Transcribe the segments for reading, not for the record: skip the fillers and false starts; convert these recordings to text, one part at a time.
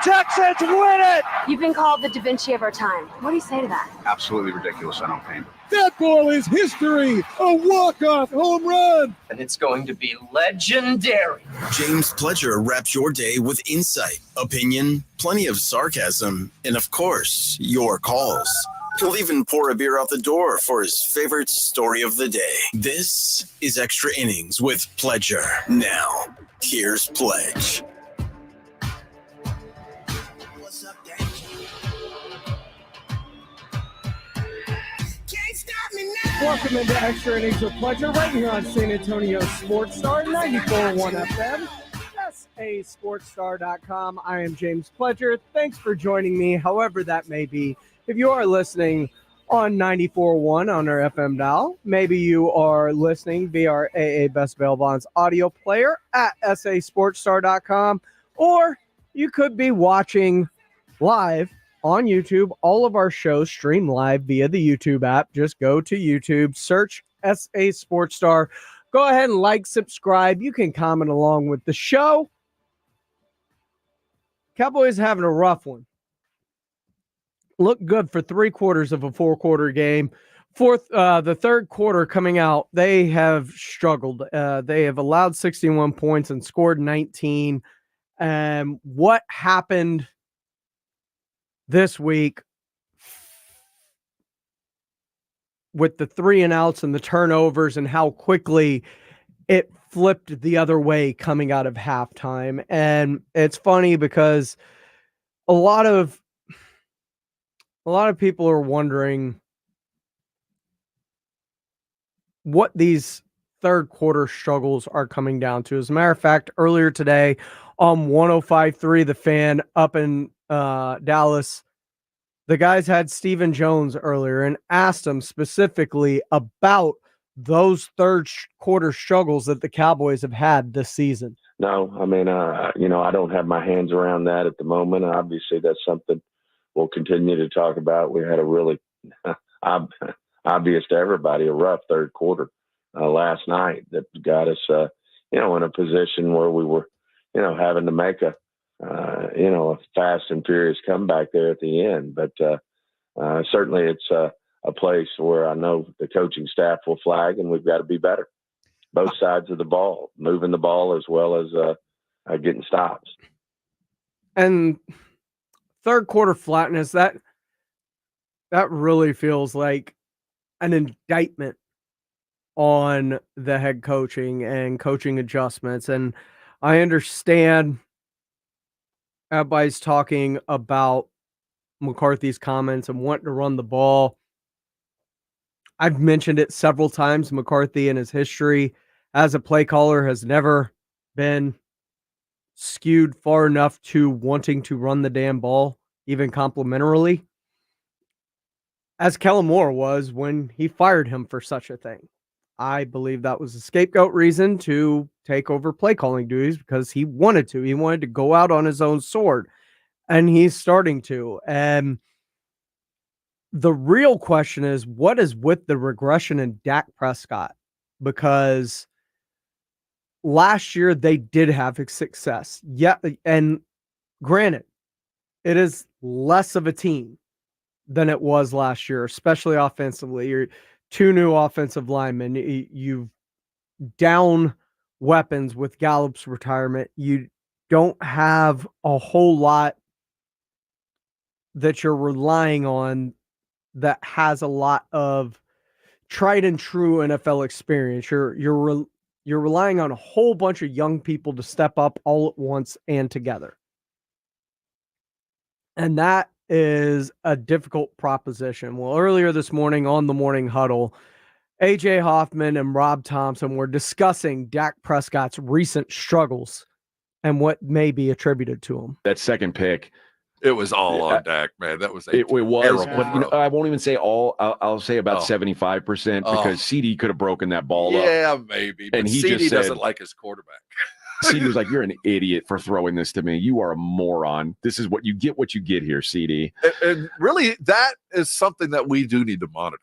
Texans win it! You've been called the Da Vinci of our time. What do you say to that? Absolutely ridiculous. I don't paint. That ball is history! A walk-off home run! And it's going to be legendary. James Pledger wraps your day with insight, opinion, plenty of sarcasm, and of course, your calls. He'll even pour a beer out the door for his favorite story of the day. This is Extra Innings with Pledger. Now, here's Pledge. Welcome into Extra Innings with Pledger right here on San Antonio Sports Star 94.1 FM, sasportstar.com. I am James Pledger. Thanks for joining me, however that may be. If you are listening on 94.1 on our FM dial, maybe you are listening via our AA Best Bail Bonds audio player at sasportstar.com, or you could be watching live on YouTube. All of our shows stream live via the YouTube app. Just go to YouTube, search SA Sports Star. Go ahead and like, subscribe. You can comment along with the show. Cowboys having a rough one. Look good for 3/4 of a 4-quarter game. The third quarter coming out, they have struggled. They have allowed 61 points and scored 19. What happened this week with the 3 and outs and the turnovers and how quickly it flipped the other way coming out of halftime. And it's funny because a lot of people are wondering what these third quarter struggles are coming down to. As a matter of fact, earlier today on 105.3 The Fan up in Dallas, the guys had Stephen Jones earlier and asked him specifically about those third quarter struggles that the Cowboys have had this season. No, I mean, I don't have my hands around that at the moment. Obviously, that's something we'll continue to talk about. We had a really obvious to everybody, a rough third quarter last night that got us, in a position where we were, having to make a fast and furious comeback there at the end. But certainly it's a place where I know the coaching staff will flag, and we've got to be better. Both sides of the ball, moving the ball as well as getting stops. And third quarter flatness, that really feels like an indictment on the head coaching and coaching adjustments. And I understand everybody's talking about McCarthy's comments and wanting to run the ball. I've mentioned it several times. McCarthy in his history as a play caller has never been skewed far enough to wanting to run the damn ball, even complimentarily, as Kellen Moore was when he fired him for such a thing. I believe that was a scapegoat reason to take over play calling duties because he wanted to. He wanted to go out on his own sword, and he's starting to. And the real question is, what is with the regression in Dak Prescott? Because last year they did have success. Yeah, and granted, it is less of a team than it was last year, especially offensively. You're 2 new offensive linemen. You've down weapons with Gallup's retirement. You don't have a whole lot that you're relying on that has a lot of tried and true NFL experience. You're relying on a whole bunch of young people to step up all at once and together. And that is a difficult proposition. Well, earlier this morning on the Morning Huddle, A.J. Hoffman and Rob Thompson were discussing Dak Prescott's recent struggles and what may be attributed to him. That second pick, it was all on Dak, man. That was it was. Terrible, but I won't even say all. I'll say about 75% because CD could have broken that ball up. Yeah, maybe. But And he CD just said, doesn't like his quarterback. CD was like, "You're an idiot for throwing this to me. You are a moron. This is what you get here, CD." And really, that is something that we do need to monitor.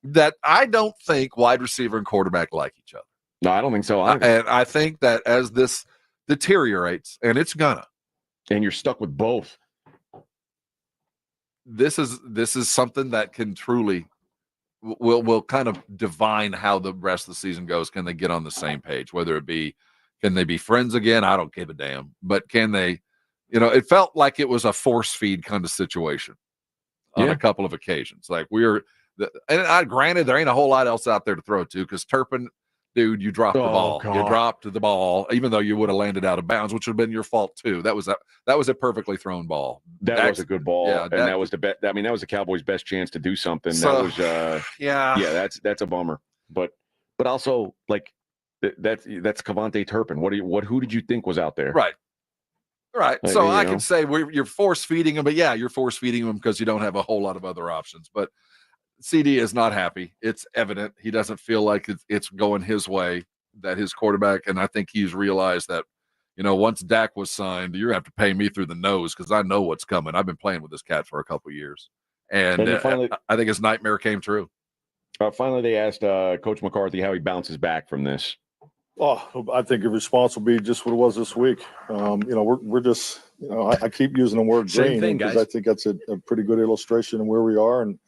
That I don't think wide receiver and quarterback like each other. No, I don't think so either. And I think that as this deteriorates, and it's gonna, And you're stuck with both. This is something that can truly will kind of divine how the rest of the season goes. Can they get on the same page? Whether it be, can they be friends again? I don't give a damn. But can they, it felt like it was a force feed kind of situation on a couple of occasions. Like granted, there ain't a whole lot else out there to throw to because Turpin, dude, you dropped the ball. God. You dropped the ball, even though you would have landed out of bounds, which would have been your fault too. That was a perfectly thrown ball. That was a good ball, yeah, and that was the best. I mean, that was the Cowboys' best chance to do something. So, that was, yeah. That's a bummer. But also, like, that's Cavante Turpin. Who did you think was out there? Right. So I can say you're force feeding him, but yeah, you're force feeding him because you don't have a whole lot of other options. But CD is not happy. It's evident he doesn't feel like it's going his way. That his quarterback, and I think he's realized that, once Dak was signed, you're gonna have to pay me through the nose because I know what's coming. I've been playing with this cat for a couple of years, and finally, I think his nightmare came true. Finally, they asked Coach McCarthy how he bounces back from this. Oh, I think your response will be just what it was this week. We're just, I keep using the word Same green thing, because guys. I think that's a pretty good illustration of where we are and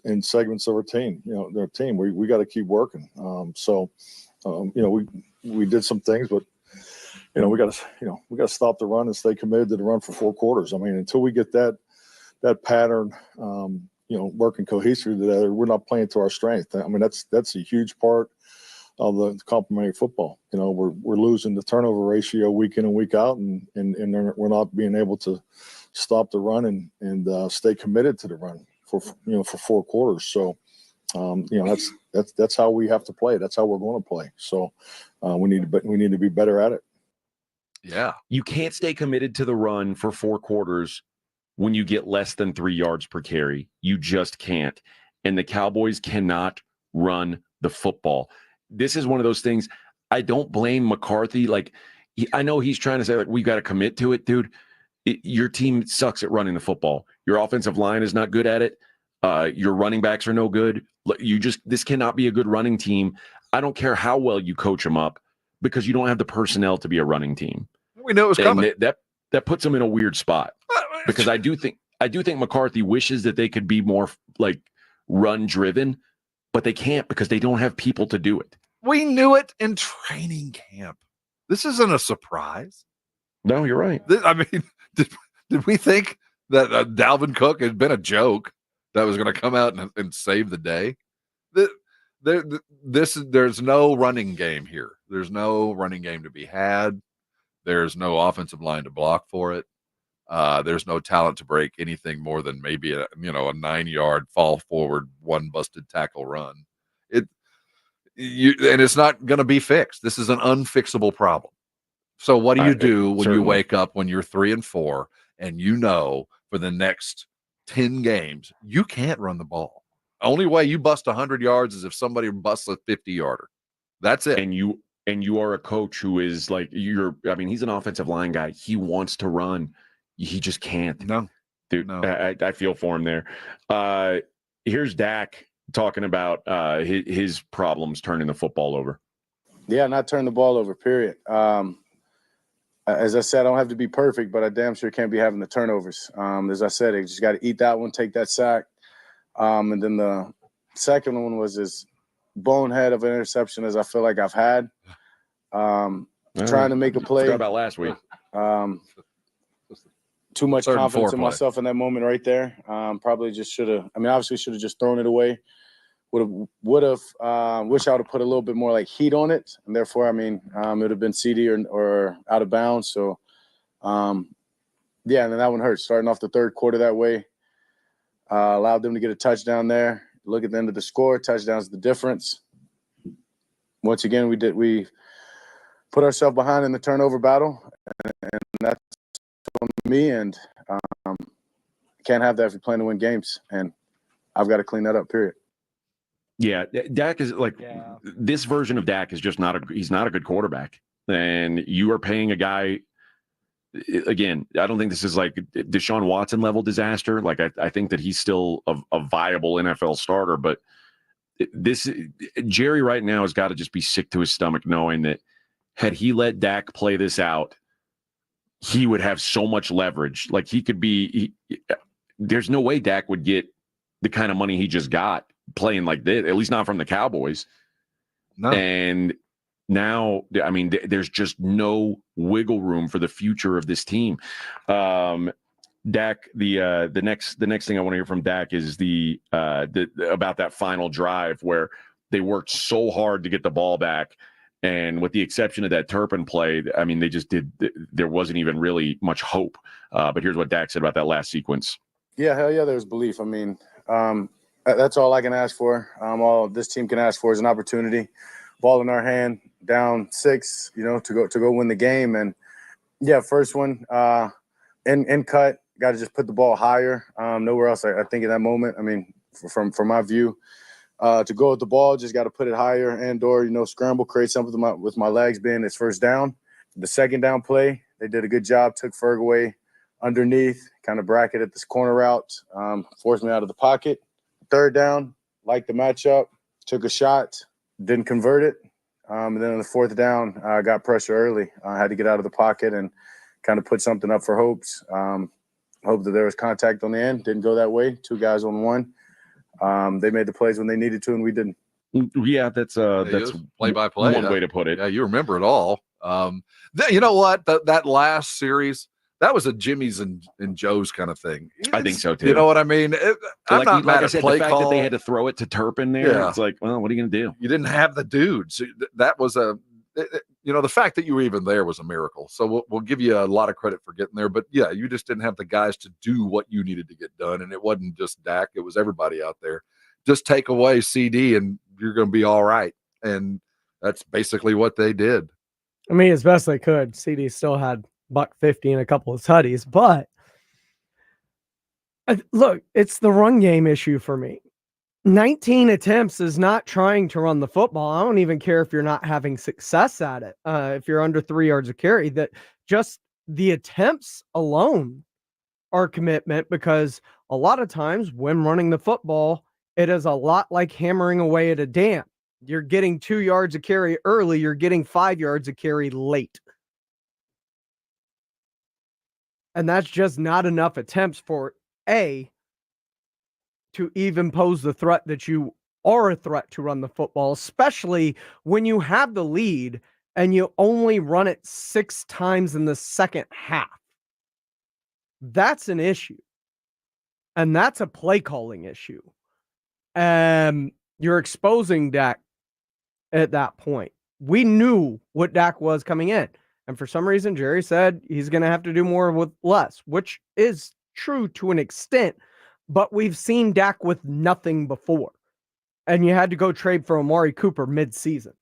in segments of our team. Their team, we got to keep working. We did some things, but we got to stop the run and stay committed to the run for 4 quarters. I mean, until we get that pattern, working cohesively together, we're not playing to our strength. I mean, that's a huge part of the complementary football. We're losing the turnover ratio week in and week out, and we're not being able to stop the run and stay committed to the run for 4 quarters. So, that's how we have to play. That's how we're going to play. So, we need to be better at it. Yeah, you can't stay committed to the run for 4 quarters when you get less than 3 yards per carry. You just can't. And the Cowboys cannot run the football. This is one of those things. I don't blame McCarthy. Like, I know he's trying to say, like, we got to commit to it, dude. Your team sucks at running the football. Your offensive line is not good at it. Your running backs are no good. This cannot be a good running team. I don't care how well you coach them up because you don't have the personnel to be a running team. We knew it was coming. That puts them in a weird spot because I do think McCarthy wishes that they could be more like run driven, but they can't because they don't have people to do it. We knew it in training camp. This isn't a surprise. No, you're right. I mean, did we think that Dalvin Cook had been a joke that was going to come out and save the day? There's no running game here. There's no running game to be had. There's no offensive line to block for it. There's no talent to break anything more than maybe a 9-yard fall forward, 1 busted tackle run. And it's not going to be fixed. This is an unfixable problem. So what do you do when you wake up when you're 3-4 and for the next 10 games you can't run the ball? Only way you bust 100 yards is if somebody busts a 50-yarder. That's it. And you are a coach who is like he's an offensive line guy. He wants to run. He just can't. No. Dude, no. I feel for him there. Here's Dak talking about his problems turning the football over. Yeah, not turn the ball over, period. As I said, I don't have to be perfect, but I damn sure can't be having the turnovers. As I said, you just got to eat that one, take that sack. And then the second one was as bonehead of an interception as I feel like I've had. Trying to make a play. Forgot about last week. Too much confidence in myself in that moment right there. Probably just should have. I mean, obviously should have just thrown it away. Would have. Wish I would have put a little bit more like heat on it, and therefore, I mean, it would have been CD or out of bounds. So, and then that one hurt. Starting off the 3rd quarter that way, allowed them to get a touchdown there. Look at the end of the score. Touchdowns the difference. Once again, we put ourselves behind in the turnover battle, and that's on me. And can't have that if you're playing to win games, and I've got to clean that up. Period. Yeah, Dak is this version of Dak is just he's not a good quarterback. And you are paying a guy, again, I don't think this is like Deshaun Watson level disaster. Like I think that he's still a viable NFL starter, but Jerry right now has got to just be sick to his stomach knowing that had he let Dak play this out, he would have so much leverage. Like he could be. There's no way Dak would get the kind of money he just got playing like this. At least not from the Cowboys. No. And now, I mean, there's just no wiggle room for the future of this team. Dak, the next thing I want to hear from Dak is the about that final drive where they worked so hard to get the ball back, and with the exception of that Turpin play, I mean, they just did. There wasn't even really much hope. But here's what Dak said about that last sequence. Yeah, hell yeah, there's belief. I mean, that's all I can ask for. All this team can ask for is an opportunity, ball in our hand, down 6, to go win the game. And yeah, first one, in cut, got to just put the ball higher. Nowhere else. I think in that moment, I mean, from my view, to go with the ball, just got to put it higher and/or scramble, create something with my legs being its first down. The second down play, they did a good job. Took Ferg away underneath, kind of bracketed this corner route, forced me out of the pocket. Third down, liked the matchup, took a shot, didn't convert it. And then on the fourth down, I got pressure early. I had to get out of the pocket and kind of put something up for hopes. Hope that there was contact on the end. Didn't go that way. 2 guys on 1. They made the plays when they needed to, and we didn't. Yeah, that's play-by-play. One way to put it. Yeah, you remember it all. You know what? That last series, that was a Jimmy's and Joe's kind of thing. I think so too. You know what I mean? I'm not mad I at said, play the fact call. that they had to throw it to Turpin there. Yeah. It's like, well, what are you going to do? You didn't have the dudes. That was the fact that you were even there was a miracle. So we'll give you a lot of credit for getting there. But yeah, you just didn't have the guys to do what you needed to get done. And it wasn't just Dak. It was everybody out there. Just take away CD and you're going to be all right. And that's basically what they did. I mean, as best they could. CD still had $150 and a couple of tutties, but look, it's the run game issue for me. 19 attempts is not trying to run the football. I don't even care if you're not having success at it. If you're under 3 yards of carry, that just the attempts alone are commitment, because a lot of times when running the football, it is a lot like hammering away at a dam. You're getting 2 yards of carry early. You're getting 5 yards of carry late. And that's just not enough attempts for to even pose the threat that you are a threat to run the football, especially when you have the lead and you only run it 6 times in the second half. That's an issue. And that's a play calling issue. You're exposing Dak at that point. We knew what Dak was coming in. And for some reason, Jerry said he's going to have to do more with less, which is true to an extent. But we've seen Dak with nothing before. And you had to go trade for Amari Cooper mid-season.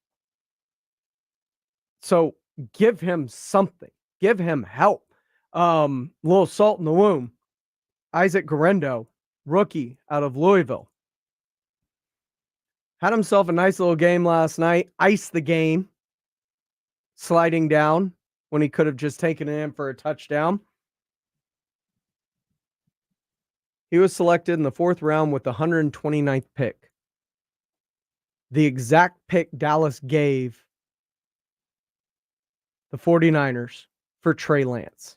So give him something. Give him help. Little salt in the wound. Isaac Guerendo, rookie out of Louisville. Had himself a nice little game last night. Iced the game. Sliding down when he could have just taken it in for a touchdown. He was selected in the 4th round with the 129th pick. The exact pick Dallas gave the 49ers for Trey Lance.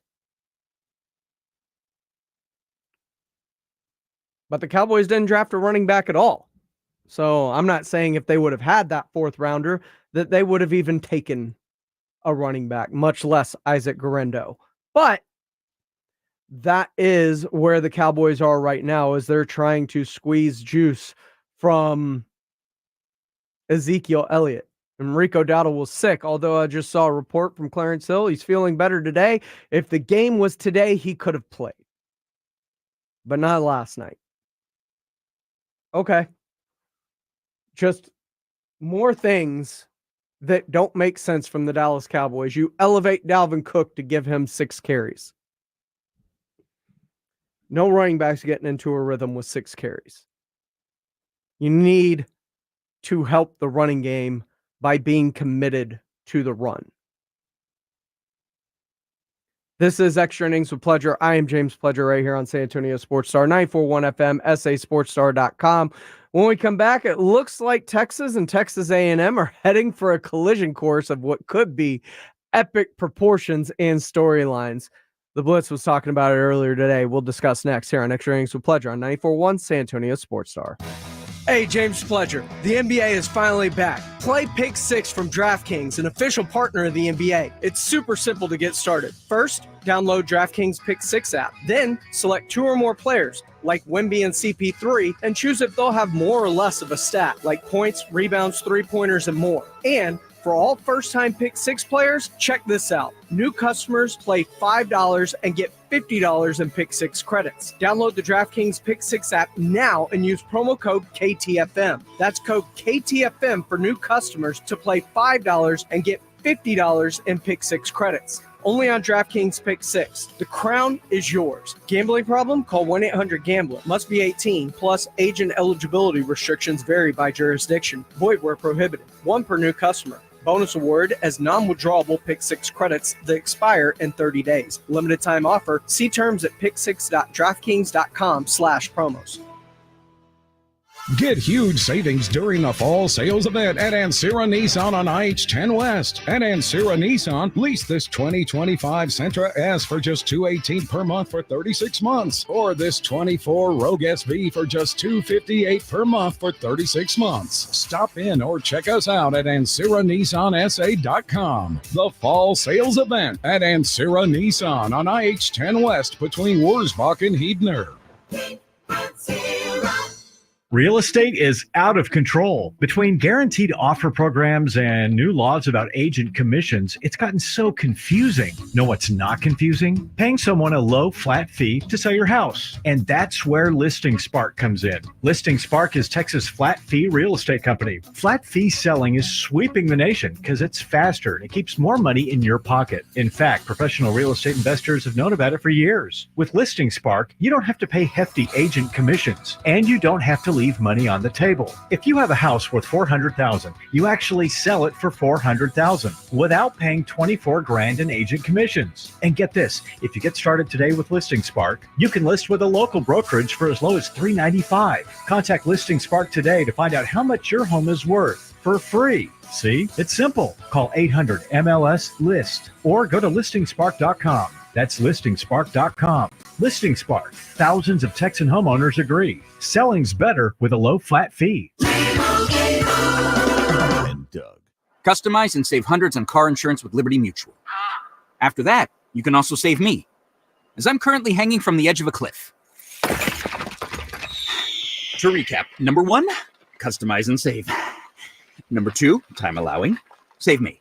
But the Cowboys didn't draft a running back at all. So I'm not saying if they would have had that 4th rounder that they would have even taken a running back, much less Isaac Guerendo. But that is where the Cowboys are right now, as they're trying to squeeze juice from Ezekiel Elliott. And Rico Dowdle was sick, although I just saw a report from Clarence Hill. He's feeling better today. If the game was today, he could have played. But not last night. Okay. Just more things that don't make sense from the Dallas Cowboys. You elevate Dalvin Cook to give him 6 carries. No running backs getting into a rhythm with 6 carries. You need to help the running game by being committed to the run. This is Extra Innings with Pledger. I am James Pledger right here on San Antonio Sports Star, 941 FM, sasportstar.com. When we come back, it looks like Texas and Texas A&M are heading for a collision course of what could be epic proportions and storylines. The Blitz was talking about it earlier today. We'll discuss next here on Extra Innings with Pleasure on 94.1 San Antonio Sports Star. Hey, James Pledger. The NBA is finally back. Play Pick 6 from DraftKings, an official partner of the NBA. It's super simple to get started. First, download DraftKings Pick 6 app. Then, select 2 or more players, like Wemby and CP3, and choose if they'll have more or less of a stat, like points, rebounds, three-pointers, and more. And for all first-time Pick 6 players, check this out. New customers play $5 and get $50 in Pick 6 credits. Download the DraftKings Pick 6 app now and use promo code KTFM. That's code KTFM for new customers to play $5 and get $50 in Pick 6 credits. Only on DraftKings Pick 6. The crown is yours. Gambling problem? Call 1-800-GAMBLER. Must be 18. Plus, age and eligibility restrictions vary by jurisdiction. Void where prohibited. 1 per new customer. Bonus award as non-withdrawable Pick 6 credits that expire in 30 days. Limited time offer. See terms at pick6.draftkings.com/promos. Get huge savings during the fall sales event at Ancira Nissan on IH-10 West. At Ancira Nissan, lease this 2025 Sentra S for just $218 per month for 36 months, or this 24 Rogue SV for just $258 per month for 36 months. Stop in or check us out at AnciraNissanSA.com. The fall sales event at Ancira Nissan on IH-10 West between Wurzbach and Heidner. Real estate is out of control. Between guaranteed offer programs and new laws about agent commissions, it's gotten so confusing. Know what's not confusing? Paying someone a low flat fee to sell your house. And that's where Listing Spark comes in. Listing Spark is Texas' flat fee real estate company. Flat fee selling is sweeping the nation because it's faster and it keeps more money in your pocket. In fact, professional real estate investors have known about it for years. With Listing Spark, you don't have to pay hefty agent commissions, and you don't have to leave money on the table. If you have a house worth $400,000, you actually sell it for $400,000 without paying $24,000 in agent commissions. And get this, if you get started today with Listing Spark, you can list with a local brokerage for as low as $395. Contact Listing Spark today to find out how much your home is worth for free. See, it's simple. Call 800-MLS-LIST or go to listingspark.com. That's listingspark.com. Listing Spark. Thousands of Texan homeowners agree. Selling's better with a low flat fee. And Doug. Customize and save hundreds on car insurance with Liberty Mutual. After that, you can also save me, as I'm currently hanging from the edge of a cliff. To recap, number 1, customize and save. Number 2, time allowing, save me.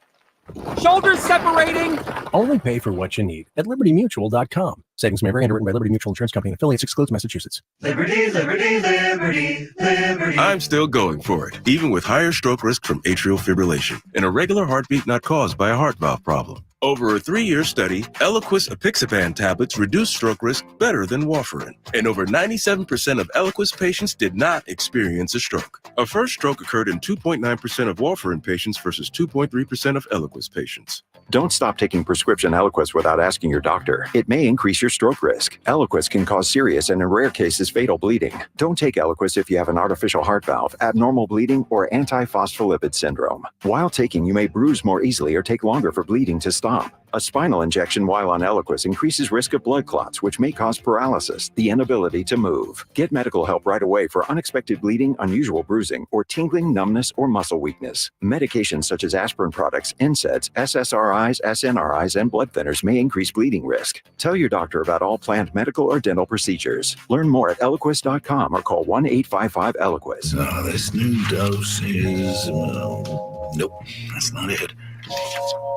Shoulders separating! Only pay for what you need at libertymutual.com. Savings may vary. Underwritten by Liberty Mutual Insurance Company and affiliates. Excludes Massachusetts. Liberty, liberty, liberty, liberty. I'm still going for it, even with higher stroke risk from atrial fibrillation, an irregular heartbeat not caused by a heart valve problem. Over a 3-year study, Eliquis apixaban tablets reduce stroke risk better than warfarin, and over 97% of Eliquis patients did not experience a stroke. A first stroke occurred in 2.9% of warfarin patients versus 2.3% of Eliquis patients. Don't stop taking prescription Eliquis without asking your doctor. It may increase your stroke risk. Eliquis can cause serious and in rare cases fatal bleeding. Don't take Eliquis if you have an artificial heart valve, abnormal bleeding, or antiphospholipid syndrome. While taking, you may bruise more easily or take longer for bleeding to stop. A spinal injection while on Eliquis increases risk of blood clots, which may cause paralysis, the inability to move. Get medical help right away for unexpected bleeding, unusual bruising, or tingling, numbness, or muscle weakness. Medications such as aspirin products, NSAIDs, SSRIs, SNRIs, and blood thinners may increase bleeding risk. Tell your doctor about all planned medical or dental procedures. Learn more at Eliquis.com or call 1-855-ELIQUIS. This new dose is, nope, that's not it.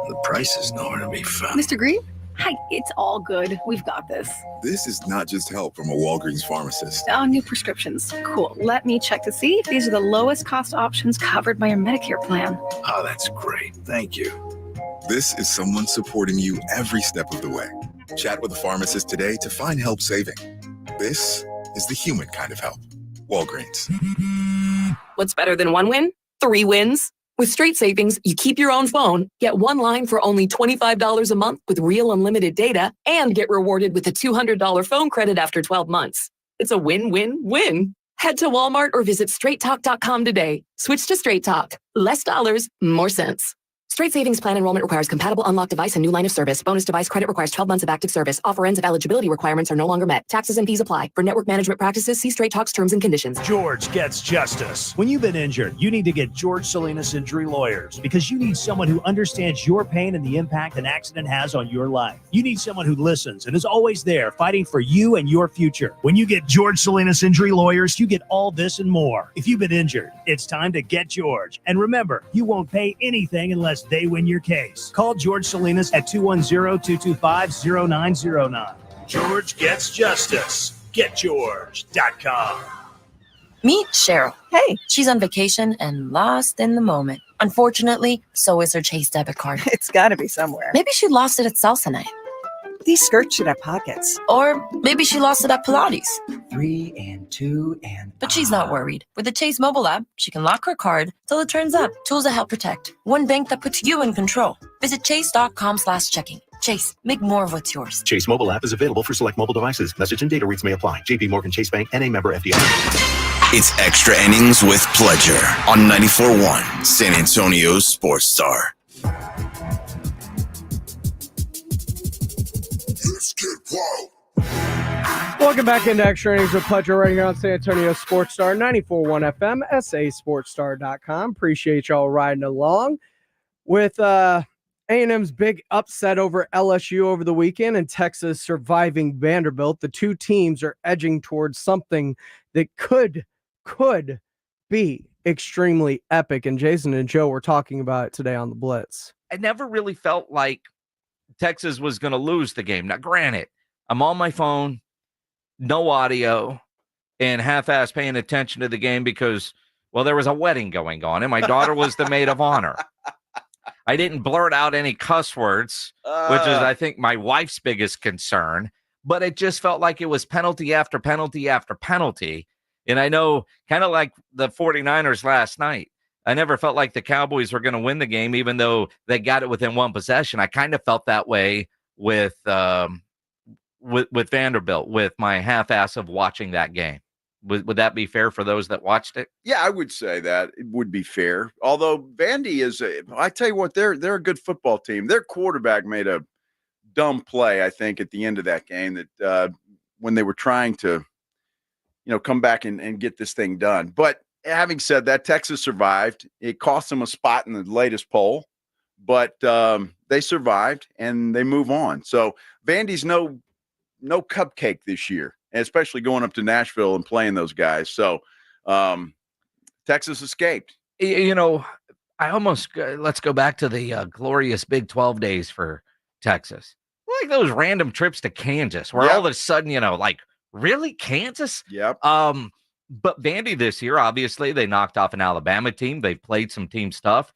The price is nowhere to be found. Mr. Green? Hi, it's all good. We've got this. This is not just help from a Walgreens pharmacist. Oh, new prescriptions. Cool. Let me check to see if these are the lowest cost options covered by your Medicare plan. Oh, that's great. Thank you. This is someone supporting you every step of the way. Chat with a pharmacist today to find help saving. This is the human kind of help. Walgreens. What's better than 1 win? 3 wins. With Straight Savings, you keep your own phone, get 1 line for only $25 a month with real unlimited data, and get rewarded with a $200 phone credit after 12 months. It's a win-win-win. Head to Walmart or visit straighttalk.com today. Switch to Straight Talk. Less dollars, more sense. Straight Savings Plan enrollment requires compatible unlocked device and new line of service. Bonus device credit requires 12 months of active service. Offer ends if eligibility requirements are no longer met. Taxes and fees apply. For network management practices, see Straight Talk's terms and conditions. George gets justice. When you've been injured, you need to get George Salinas Injury Lawyers because you need someone who understands your pain and the impact an accident has on your life. You need someone who listens and is always there fighting for you and your future. When you get George Salinas Injury Lawyers, you get all this and more. If you've been injured, it's time to get George. And remember, you won't pay anything unless they win your case. Call George Salinas at 210-225-0909. George gets justice. GetGeorge.com. Meet Cheryl. Hey. She's on vacation and lost in the moment. Unfortunately, so is her Chase debit card. It's got to be somewhere. Maybe she lost it at salsa night. These skirts should have pockets. Or maybe she lost it at Pilates. 3 and 2 and... But she's not worried. With the Chase mobile app, she can lock her card till it turns up. Tools that help protect. One bank that puts you in control. Visit chase.com/checking. Chase, make more of what's yours. Chase mobile app is available for select mobile devices. Message and data rates may apply. JP Morgan Chase Bank, N.A. member FDIC. It's Extra Innings with Pledger on 94.1 San Antonio's Sports Star. Let's get wild. Welcome back into Extra Innings with Pledger right here on San Antonio Sports Star, 94.1 FM, sasportstar.com. Appreciate y'all riding along with A&M's big upset over LSU over the weekend and Texas surviving Vanderbilt. The two teams are edging towards something that could be extremely epic. And Jason and Joe were talking about it today on the Blitz. I never really felt like Texas was going to lose the game. Now, granted, I'm on my phone, no audio, and half-ass paying attention to the game because, well, there was a wedding going on, and my daughter was the maid of honor. I didn't blurt out any cuss words, which is, I think, my wife's biggest concern, but it just felt like it was penalty after penalty after penalty. And I know, kind of like the 49ers last night, I never felt like the Cowboys were going to win the game, even though they got it within one possession. I kind of felt that way with Vanderbilt, with my half-ass of watching that game. Would that be fair for those that watched it? Yeah, I would say that it would be fair. Although Vandy I tell you what, they're a good football team. Their quarterback made a dumb play, I think, at the end of that game that when they were trying to, come back and get this thing done. But having said that, Texas survived. It cost them a spot in the latest poll, but they survived and they move on. So Vandy's no cupcake this year, especially going up to Nashville and playing those guys. So Texas escaped. I almost let's go back to the glorious Big 12 days for Texas. Like those random trips to Kansas where all of a sudden, like, really, Kansas? Yep. But Vandy this year, obviously, they knocked off an Alabama team. They've played some team stuff.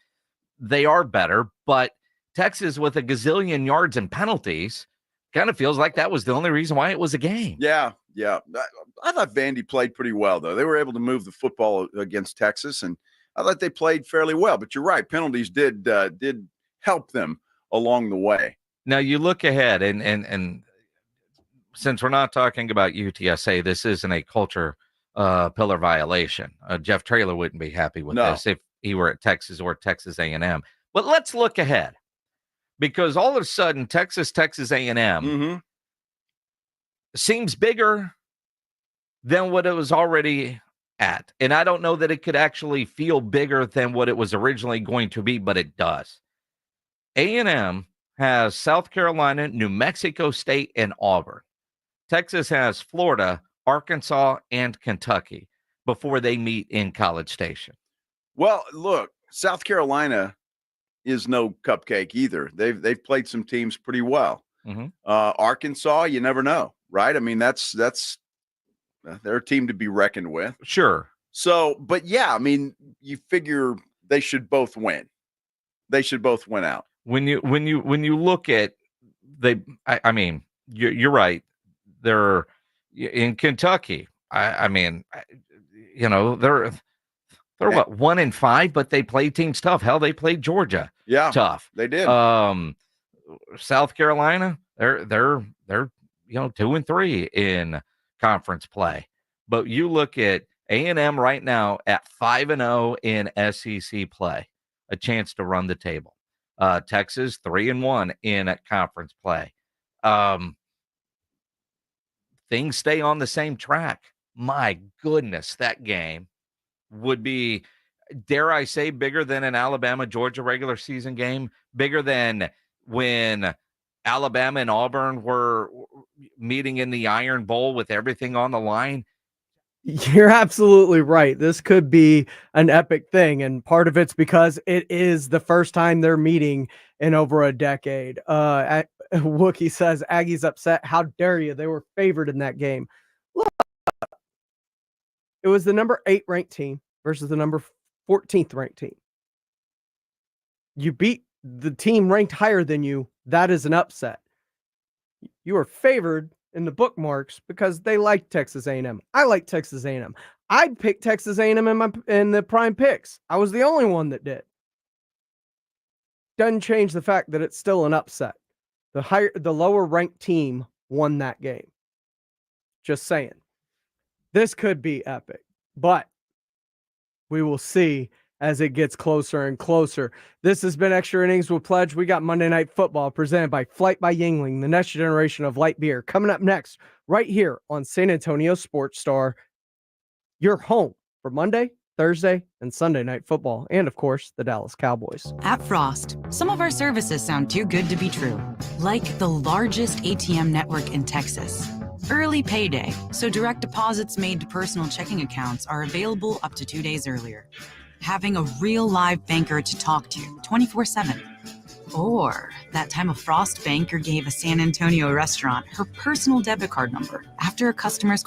They are better, but Texas with a gazillion yards and penalties kind of feels like that was the only reason why it was a game. Yeah. I thought Vandy played pretty well, though. They were able to move the football against Texas, and I thought they played fairly well. But you're right, penalties did help them along the way. Now you look ahead, and since we're not talking about UTSA, this isn't a culture pillar violation. Jeff Traylor wouldn't be happy with this if he were at Texas or Texas A&M. But let's look ahead, because all of a sudden Texas A&M seems bigger than what it was already at. And I don't know that it could actually feel bigger than what it was originally going to be, but it does. A&M has South Carolina, New Mexico State, and Auburn. Texas has Florida, Arkansas, and Kentucky before they meet in College Station. Well, look, South Carolina is no cupcake either. They've played some teams pretty well. Arkansas, you never know, right? I mean, that's they're a team to be reckoned with. Sure. So, but yeah, I mean, you figure they should both win. They should both win out. When you look at I mean, you're right. They're in Kentucky. They're what 1-5, but they play teams tough. Hell, they played Georgia. Yeah, tough. They did. South Carolina, they're 2-3 in conference play. But you look at A&M right now at 5-0 in SEC play, a chance to run the table. Texas 3-1 in conference play. Things stay on the same track. My goodness, that game would be, dare I say, bigger than an Alabama-Georgia regular season game, bigger than when Alabama and Auburn were meeting in the Iron Bowl with everything on the line. You're absolutely right. This could be an epic thing, and part of it's because it is the first time they're meeting in over a decade. Wookie says, Aggie's upset. How dare you? They were favored in that game. Look, it was the number 8 ranked team versus the number 14th ranked team. You beat the team ranked higher than you. That is an upset. You are favored in the bookmarks because they like Texas A&M. I like Texas A&M. I'd pick Texas A&M in the prime picks. I was the only one that did. Doesn't change the fact that it's still an upset. The lower ranked team won that game. Just saying. This could be epic, but we will see as it gets closer and closer. This has been Extra Innings with Pledge. We got Monday Night Football presented by Flight by Yingling, the next generation of light beer, coming up next right here on San Antonio Sports Star, your home for Monday, Thursday, and Sunday Night Football, and of course, the Dallas Cowboys. At Frost, some of our services sound too good to be true, like the largest ATM network in Texas. Early payday, so direct deposits made to personal checking accounts are available up to 2 days earlier. Having a real live banker to talk to 24/7. Or that time a Frost banker gave a San Antonio restaurant her personal debit card number after a customer's